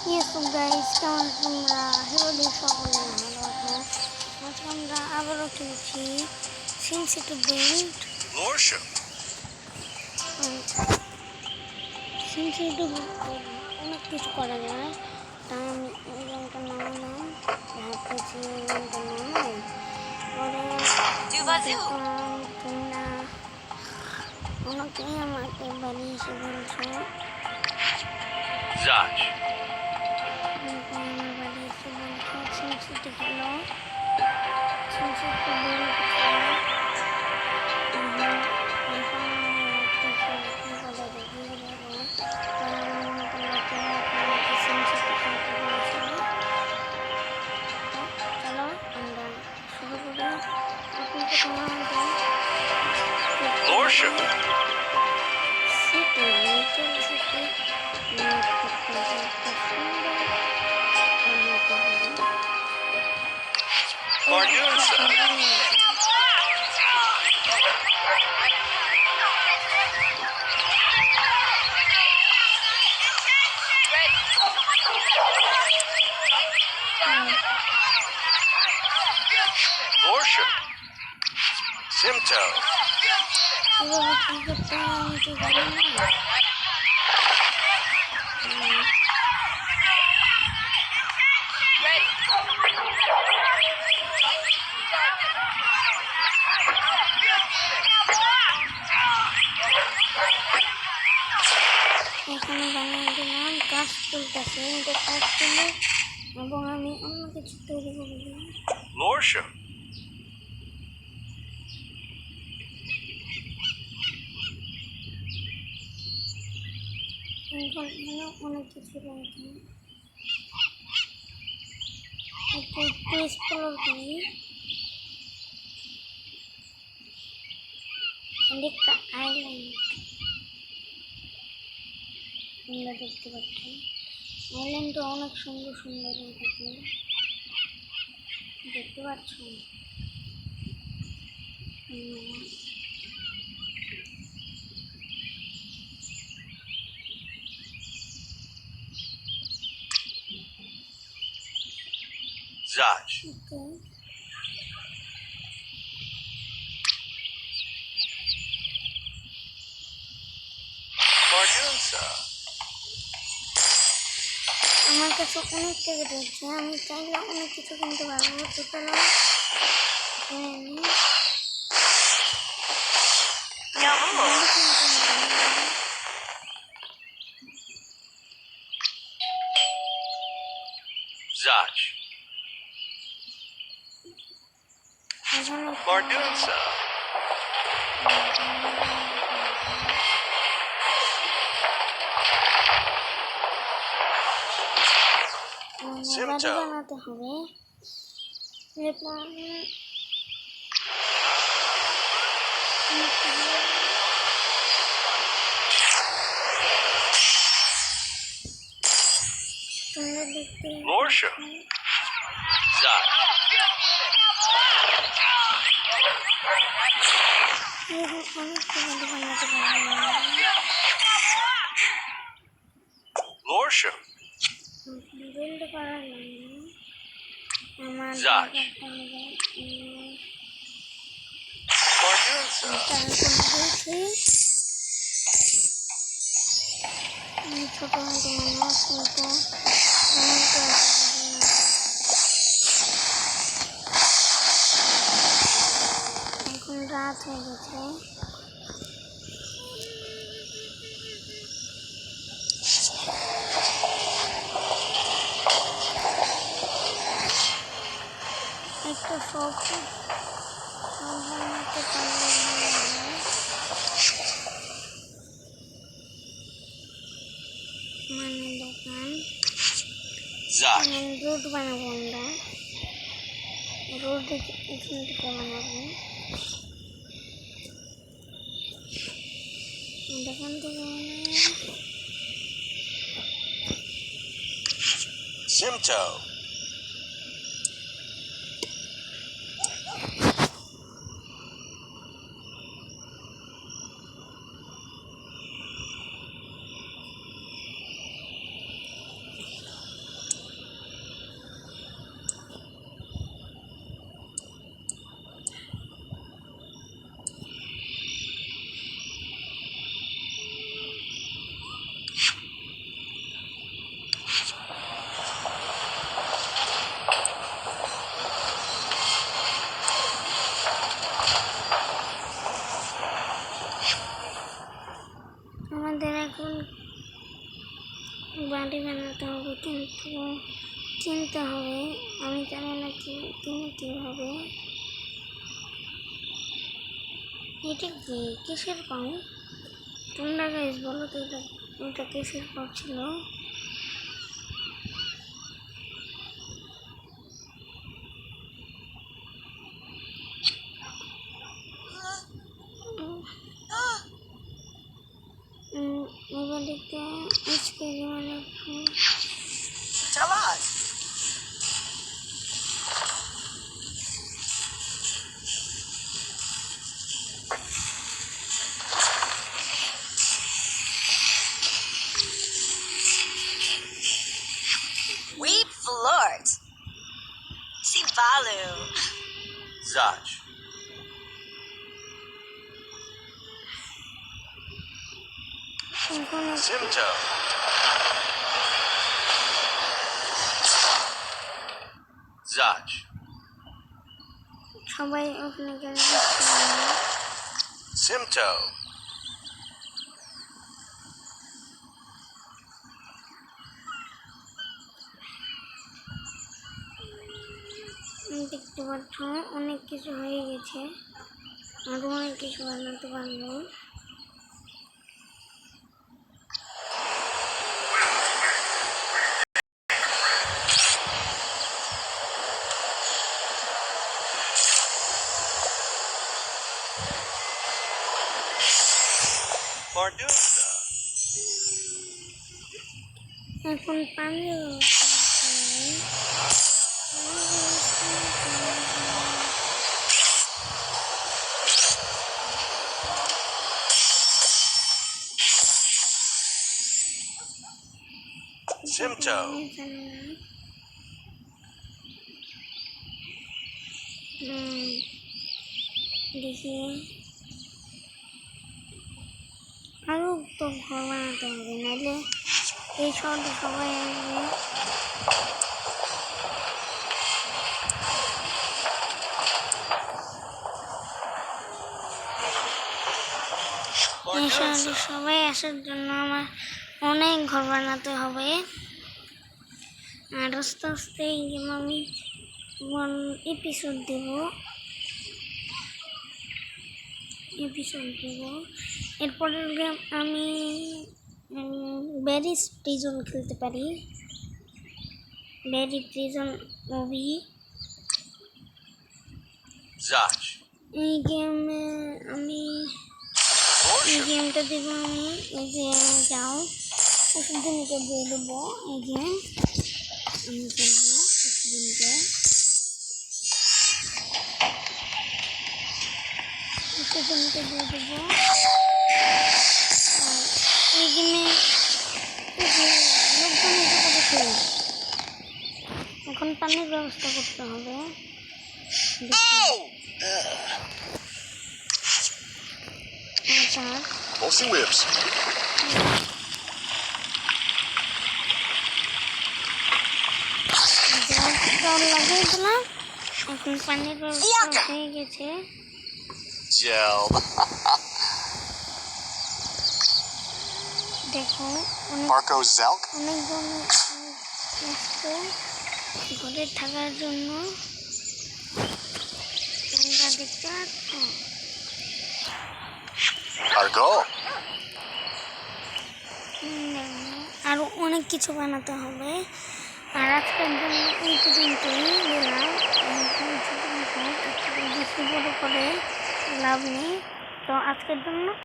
ইয়েসো guys, কেমন তোমরা? Hello সকলে ভালো আছো? আজকে আমরা আবারও খেলছি সিম সিটি বিল্ড। সিম সিটি অনেক কিছু করা যায়। তাই আমি এই গেমটা নামালাম, ভাবতেছি এই গেমটা নামাই পরে দেখলাম তোমরা অনেকেই আমাকে বাড়ি এসে বলছো আমার বাড়ি এসে বলছো সিম সিটি খেলো, সিম সিটি বিল্ড খেলো। এখন আমি ভাবতেছি কি করে দেখিয়ে দেবো, কারণ আমার মনে করলো তোমরা আমাকে সিম সিটি খেলতে বলেছিলে। তো চলো আমরা শুরু করি। এখন প্রথমে আমাদের সিটি লিটল সিটি মেক করতে হবে, একটা সুন্দর বানাতে হবে। Simto. কিভাবে কি করতে হয় আমি তো জানি না। এখানে বানিয়ে দিলাম, কাজ চলতেছে, কিন্তু কাজ চলে এবং আমি অন্য কিছু তৈরি করে দিলাম। Lorsham. এখন অনেক কিছু রয়েছে, একটু এক্সপ্লোর করি। একটা আইল্যান্ড তোমরা দেখতে পাচ্ছ, আইল্যান্ডটা অনেক সুন্দর সুন্দর হয়ে থাকে, দেখতে পাচ্ছ। Zaj. ওকে, Mardunsa. আমার কাছে অনেক টাকা রয়েছে, আমি চাইলে অনেক কিছু কিনতে পারবো। তো চলো Zaj. Mardunsa. বাড়ি বানাতে হবে। তোমরা দেখতে Lorsham. Zaj. অনেক বাড়ি বানাতে পারবো। Lorsham. বিল্ড করার জন্য আমার Zaj. Mardunsa. ছোট মতো মানুষ, কিন্তু এখন রাত হয়ে গেছে। একটু সবজি বানাতে পারলে ভালো হয়। মানে দোকান Zaj. রোড বানাবো আমরা, রোড এখান থেকে বানাবো, দোকান থেকে Simto. মাটি বানাতে হবে, কিন্তু কিনতে হবে। আমি জানি না কীভাবে। এটা কি কিসের পাও? তোমরা গাইস বলো তো এটা কিসের পাও ছিল? এবারেতে কেজি মানে Tell us. We flirt. Sivalu. Zaj. Simto. Zaj. সবাই ওখানে গেলে Simto. দেখতে পাচ্ছ অনেক কিছু হয়ে গেছে, আরো অনেক কিছু বানাতে পারবো। Mardusa. এখন পানি Simto. দেখি আরো তো ঘর বানাতে হবে, নাহলে এই শহরটা সবাই আসবে। এই শহরে সবাই আসার জন্য আমার অনেক ঘর বানাতে হবে। আর আস্তে আস্তে এই গেম আমি এপিসোড দেব। এরপরের গেম আমি ব্যারিজ প্রিজন খেলতে পারি। Barry prison movie Zaj. এই গেমে আমি এই গেমটা দেবো আমি। এই যে যাও কিছুদিনকে দিয়ে দেবো। এই যে আমি করবো কিছুদিনকে দিয়ে দেবো। আর এই গেমে লোকজন এসে করেছে, এখন পানির ব্যবস্থা করতে হবে। Mostly whips. জল লাগিয়ে দিলাম, এখন পানির ব্যবস্থা হয়ে গেছে। Gel. দেখো Marco Zelk. অনেকজন আসছে ঘরে থাকার জন্য, তোমরা দেখতে পাচ্ছ। Argo. আরো অনেক কিছু বানাতে হবে। আর আজকের জন্য এই পর্যন্তই দিলাম। বেশি বড় করে লাভ নেই, তো আজকের জন্য